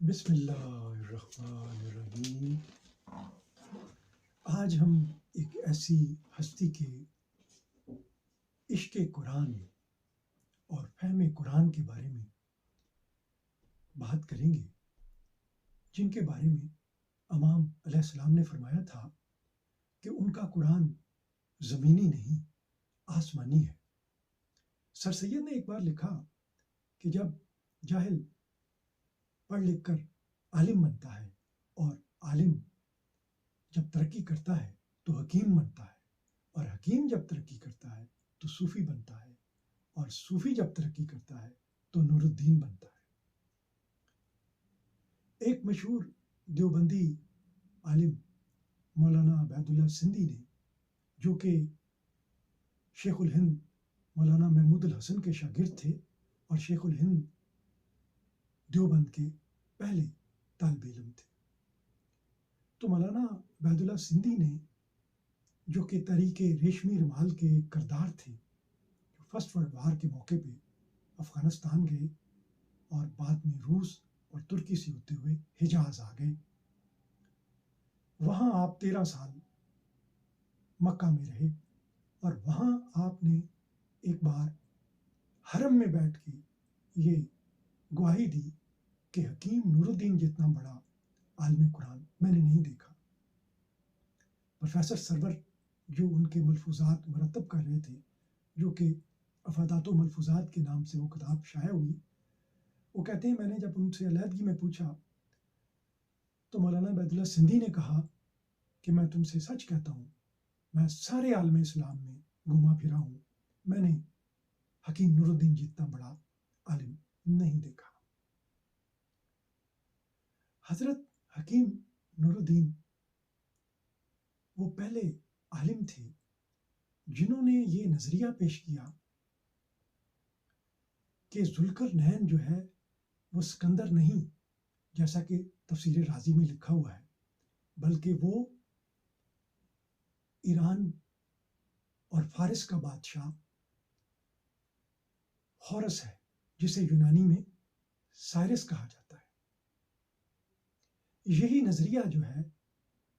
بسم اللہ الرحمن الرحیم۔ آج ہم ایک ایسی ہستی کے عشق قرآن اور فہم قرآن کے بارے میں بات کریں گے، جن کے بارے میں امام علیہ السلام نے فرمایا تھا کہ ان کا قرآن زمینی نہیں آسمانی ہے۔ سر سید نے ایک بار لکھا کہ جب جاہل پڑھ لکھ کر عالم بنتا ہے اور عالم جب ترقی کرتا ہے تو حکیم بنتا ہے، اور حکیم جب ترقی کرتا ہے تو صوفی بنتا ہے، اور صوفی جب ترقی کرتا ہے تو نور الدین بنتا ہے۔ ایک مشہور دیوبندی عالم مولانا عبید اللہ سندھی نے، جو کہ شیخ الہند مولانا محمود الحسن کے شاگرد تھے اور شیخ الہند دیوبند کے پہلے طالب علم تھے، تو مولانا عبید اللہ سندھی نے، جو کہ تحریک ریشمی رومال کے کردار تھے، جو فرسٹ ورلڈ وار کے موقع پہ افغانستان گئے اور بعد میں روس اور ترکی سے ہوتے ہوئے حجاز آ گئے۔ وہاں آپ 13 سال مکہ میں رہے، اور وہاں آپ نے ایک بار حرم میں بیٹھ کے یہ گواہی دی کہ حکیم نور الدین جتنا بڑا عالم قرآن میں نے نہیں دیکھا۔ پروفیسر سرور جو ان کے ملفوظات مرتب کر رہے تھے، جو کہ افادات و ملفوظات کے نام سے وہ کتاب شائع ہوئی، وہ کہتے ہیں میں نے جب ان سے علیحدگی میں پوچھا تو مولانا عبید اللہ سندھی نے کہا کہ میں تم سے سچ کہتا ہوں، میں سارے عالم اسلام میں گھوما پھرا ہوں، میں نے حکیم نور الدین جتنا بڑا عالم نہیں دیکھا۔ حضرت حکیم نور الدین وہ پہلے عالم تھے جنہوں نے یہ نظریہ پیش کیا کہ ذوالقرنین جو ہے وہ سکندر نہیں، جیسا کہ تفسیر رازی میں لکھا ہوا ہے، بلکہ وہ ایران اور فارس کا بادشاہ ہورس ہے، جسے یونانی میں سائرس کہا جاتا ہے۔ یہی نظریہ جو ہے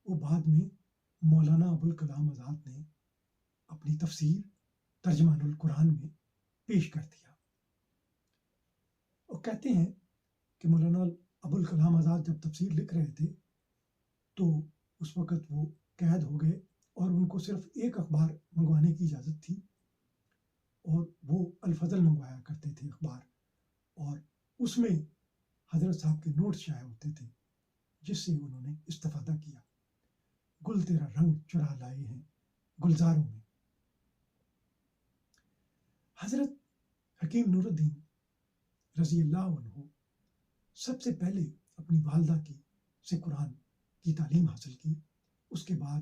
وہ بعد میں مولانا ابوالکلام آزاد نے اپنی تفسیر ترجمان القرآن میں پیش کر دیا۔ وہ کہتے ہیں کہ مولانا ابوالکلام آزاد جب تفسیر لکھ رہے تھے تو اس وقت وہ قید ہو گئے، اور ان کو صرف ایک اخبار منگوانے کی اجازت تھی، اور وہ الفضل منگوایا کرتے تھے اخبار، اور اس میں حضرت صاحب کے نوٹس شائع ہوتے تھے، جس سے انہوں نے استفادہ کیا۔ گل تیرا رنگ چرا لائے ہیں گلزاروں میں۔ حضرت حکیم نور الدین رضی اللہ عنہ سب سے پہلے اپنی والدہ کی سے قرآن کی تعلیم حاصل کی۔ اس کے بعد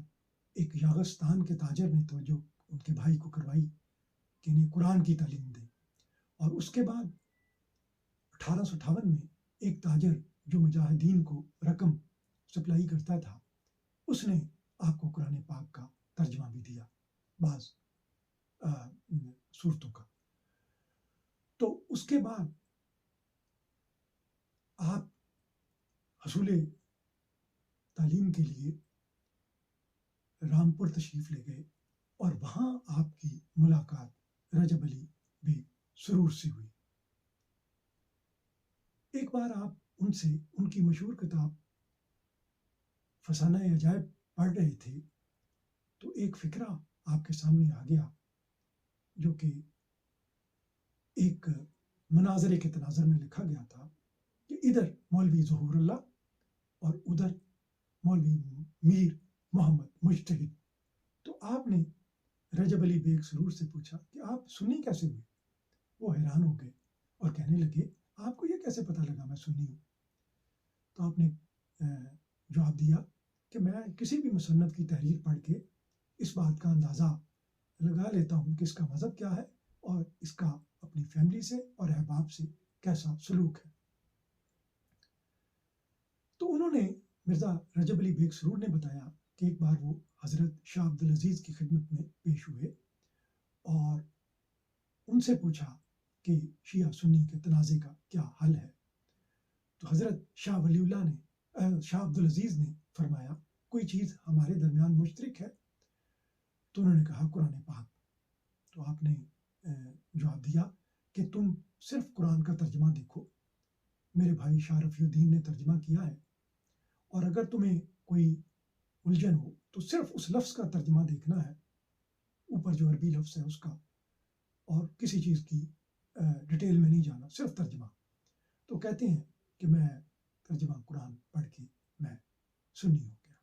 ایک یاغستان کے تاجر نے توجہ ان کے بھائی کو کروائی کہ انہیں قرآن کی تعلیم دیں، اور اس کے بعد 1858 میں ایک تاجر جو مجاہدین کو رقم سپلائی کرتا تھا، اس نے آپ کو قرآن پاک کا ترجمہ بھی دیا، بعض صورتوں کا۔ تو اس کے بعد آپ حصول تعلیم کے لیے رامپور تشریف لے گئے، اور وہاں آپ کی ملاقات رجب علی بیگ سرور سے ہوئی۔ ایک بار آپ ان سے ان کی مشہور کتاب فسانہ عجائب پڑھ رہے تھے، تو ایک فقرہ آپ کے سامنے آ گیا، جو کہ ایک مناظرے کے تناظر میں لکھا گیا تھا کہ ادھر مولوی ظہور اللہ اور ادھر مولوی میر محمد مجتہد۔ تو آپ نے رجب علی بیگ سرور سے پوچھا کہ آپ سنی کیسے ہوئے؟ وہ حیران ہو گئے اور کہنے لگے آپ کو یہ کیسے پتہ لگا میں سنی ہوں؟ تو آپ نے جواب دیا کہ میں کسی بھی مصنف کی تحریر پڑھ کے اس بات کا اندازہ لگا لیتا ہوں کہ اس کا مذہب کیا ہے اور اس کا اپنی فیملی سے اور احباب سے کیسا سلوک ہے۔ تو انہوں نے مرزا رجب علی بیگ سرور نے بتایا کہ ایک بار وہ حضرت شاہ عبدالعزیز کی خدمت میں پیش ہوئے اور ان سے پوچھا کہ شیعہ سنی کے تنازع کا کیا حل ہے۔ تو حضرت شاہ ولی اللہ نے شاہ عبدالعزیز نے فرمایا کوئی چیز ہمارے درمیان مشترک ہے؟ تو انہوں نے کہا قرآن پاک. تو آپ نے جواب دیا کہ تم صرف قرآن کا ترجمہ دیکھو، میرے بھائی شاہ رفیع الدین نے ترجمہ کیا ہے، اور اگر تمہیں کوئی الجھن ہو تو صرف اس لفظ کا ترجمہ دیکھنا ہے، اوپر جو عربی لفظ ہے اس کا، اور کسی چیز کی ڈیٹیل میں نہیں جانا، صرف ترجمہ. تو کہتے ہیں کہ میں ترجمہ قرآن پڑھ کے میں سنی ہو گیا.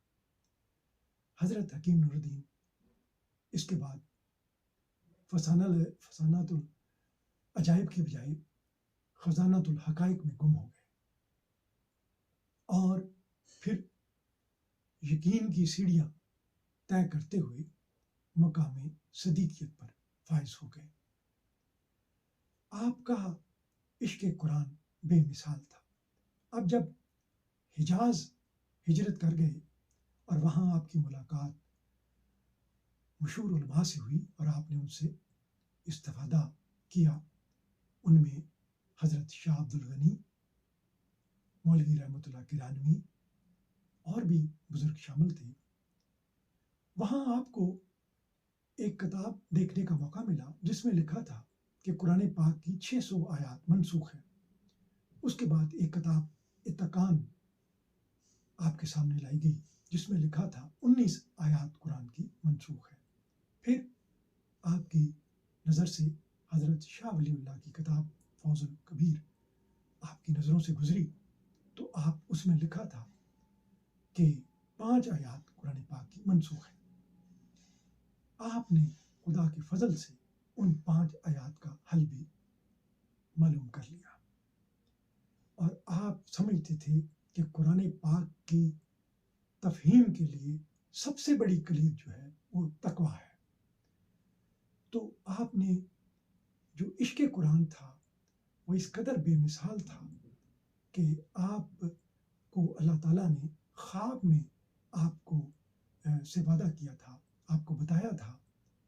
حضرت حکیم نور الدین اس کے بعد فسانات العجائب کی بجائے خزانات الحقائق میں گم ہو گئے، اور پھر یقین کی سیڑھیاں طے کرتے ہوئے مقام صدیقیت پر فائز ہو گئے. آپ کا عشق قرآن بے مثال تھا. اب جب حجاز ہجرت کر گئے اور وہاں آپ کی ملاقات مشہور علماء سے ہوئی اور آپ نے ان سے استفادہ کیا، ان میں حضرت شاہ عبد الغنی، مولوی رحمۃ اللہ کرانوی اور بھی بزرگ شامل تھے. وہاں آپ کو ایک کتاب دیکھنے کا موقع ملا جس میں لکھا تھا کہ قرآن پاک کی 600 آیات منسوخ ہیں. اس کے بعد ایک کتاب اتقان آپ کے سامنے لائی گئی جس میں لکھا تھا 19 آیات قرآن کی منسوخ ہے. پھر آپ کی نظر سے حضرت شاہ ولی اللہ کی کتاب فوز الکبیر آپ کی نظروں سے گزری، تو آپ اس میں لکھا تھا کہ 5 آیات قرآن پاک کی منسوخ ہیں. آپ نے خدا کے فضل سے ان 5 آیات کا حل بھی معلوم کر لیا، اور آپ سمجھتے تھے کہ قرآن پاک کی تفہیم کے لیے سب سے بڑی کلید جو ہے وہ تقویٰ ہے. تو آپ نے جو عشق قرآن تھا وہ اس قدر بے مثال تھا کہ آپ کو اللہ تعالیٰ نے خواب میں آپ کو سے وعدہ کیا تھا، آپ کو بتایا تھا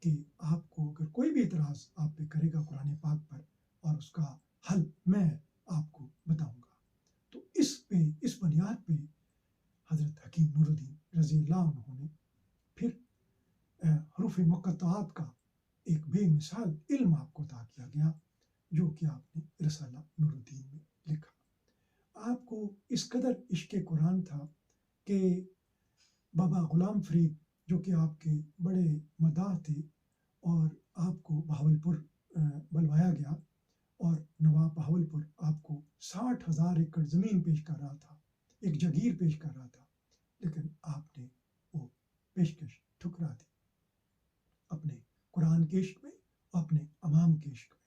کہ آپ کو اگر کوئی بھی اعتراض آپ پہ کرے گا قرآن پاک پر، اور اس کا حل میں آپ کو بتاؤں گا. تو اس بنیاد پہ حضرت حکیم نور الدین رضی اللہ عنہ نے پھر حروف مقطعات کا ایک بے مثال علم آپ کو عطا کیا گیا، جو کہ آپ نے رسالہ نور الدین میں لکھا. آپ کو اس قدر عشق قرآن تھا کہ بابا غلام فرید جو کہ آپ کے بڑے مداح تھے، اور آپ کو بہاولپور بلوایا گیا، اور نواب بہاولپور آپ کو 60,000 ایکڑ زمین پیش کر رہا تھا، ایک جگیر پیش کر رہا تھا، لیکن آپ نے وہ پیشکش ٹھکرا دی اپنے قرآن کے عشق میں، اپنے امام کے عشق میں.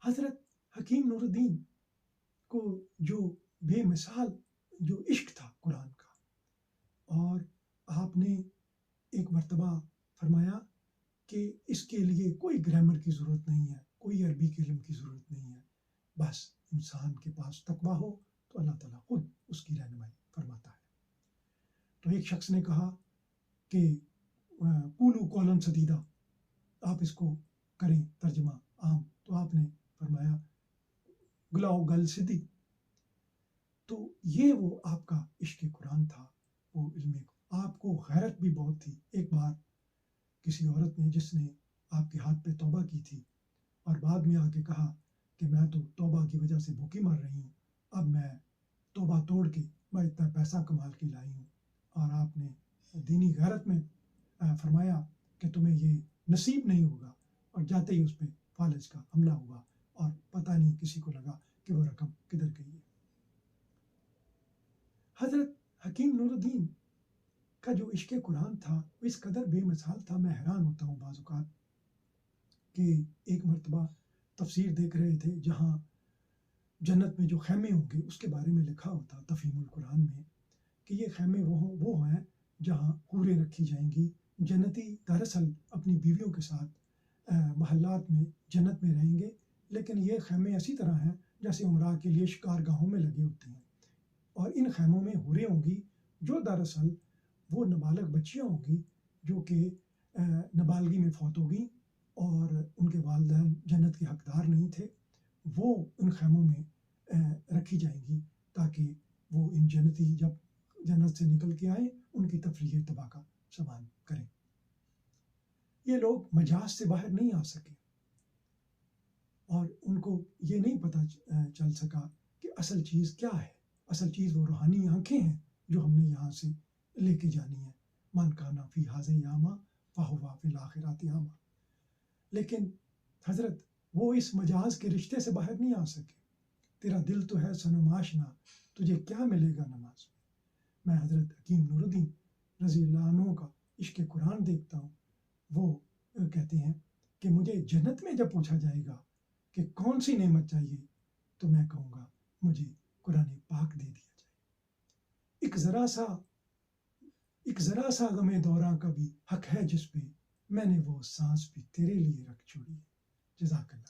حضرت حکیم نور الدین کو جو بے مثال جو عشق تھا قرآن کا، اور آپ نے ایک مرتبہ فرمایا کہ اس کے لیے کوئی گرامر کی ضرورت نہیں ہے، کوئی عربی کے علم کی ضرورت نہیں ہے، بس انسان کے پاس تقویٰ ہو تو اللہ تعالیٰ خود اس کی رہنمائی فرماتا ہے. تو ایک شخص نے کہا کہ قولوا قولا سدیدا، آپ اس کو کریں ترجمہ عام. تو آپ نے فرمایا گلاؤ گل سدھی. تو یہ وہ آپ کا عشق قرآن تھا، وہ علم. آپ کو غیرت بھی بہت تھی. ایک بار کسی عورت نے جس نے آپ کے ہاتھ پہ توبہ کی تھی اور بعد میں آ کے کہا کہ میں تو توبہ کی وجہ سے بھوکی مر رہی ہوں، اب میں توبہ توڑ کے میں اتنا پیسہ کمال کے لائی ہوں، اور آپ نے دینی غیرت میں فرمایا کہ تمہیں یہ نصیب نہیں ہوگا، اور جاتے ہی اس پہ فالج کا حملہ ہوا، اور پتہ نہیں کسی کو لگا کہ وہ رقم کدھر گئی ہے. حضرت حکیم نور الدین کا جو عشق قرآن تھا وہ اس قدر بے مثال تھا، میں حیران ہوتا ہوں بعض اوقات کہ ایک مرتبہ تفسیر دیکھ رہے تھے جہاں جنت میں جو خیمے ہوں گے اس کے بارے میں لکھا ہوتا تفہیم القرآن میں کہ یہ خیمے وہ ہیں جہاں حوریں رکھی جائیں گی. جنتی دراصل اپنی بیویوں کے ساتھ محلات میں جنت میں رہیں گے، لیکن یہ خیمے اسی طرح ہیں جیسے عمرہ کے لیے شکار گاہوں میں لگے ہوتے ہیں، اور ان خیموں میں حوریں ہوں گی جو دراصل وہ نابالغ بچیاں ہوں گی جو کہ نابالغی میں فوت ہو گئیں اور ان کے والدین جنت کے حقدار نہیں تھے. وہ ان خیموں میں رکھی رکھی جائیں گی تاکہ وہ ان جنتی جب جنت سے نکل کے آئیں ان کی تفریح طبع کا سامان کریں. یہ لوگ مجاز سے باہر نہیں آ سکے اور ان کو یہ نہیں پتہ چل سکا کہ اصل چیز کیا ہے. اصل چیز وہ روحانی آنکھیں ہیں جو ہم نے یہاں سے لے کے جانی ہے. من کانا فی ھذا اعمیٰ فہو فی الآخرۃ اعمیٰ. لیکن حضرت وہ اس مجاز کے رشتے سے باہر نہیں آ سکے. تیرا دل تو ہے صنم آشنا، تجھے کیا ملے گا نماز میں. حضرت حکیم نور الدین رضی اللہ عنہ کا عشق قرآن دیکھتا ہوں. وہ کہتے ہیں کہ مجھے جنت میں جب پوچھا جائے گا کہ کون سی نعمت چاہیے تو میں کہوں گا مجھے قرآن پاک دے دیا جائے. ایک ذرا سا غم دوراں کا بھی حق ہے جس پہ، میں نے وہ سانس بھی تیرے لیے رکھ چھوڑی ہے. جزاک اللہ.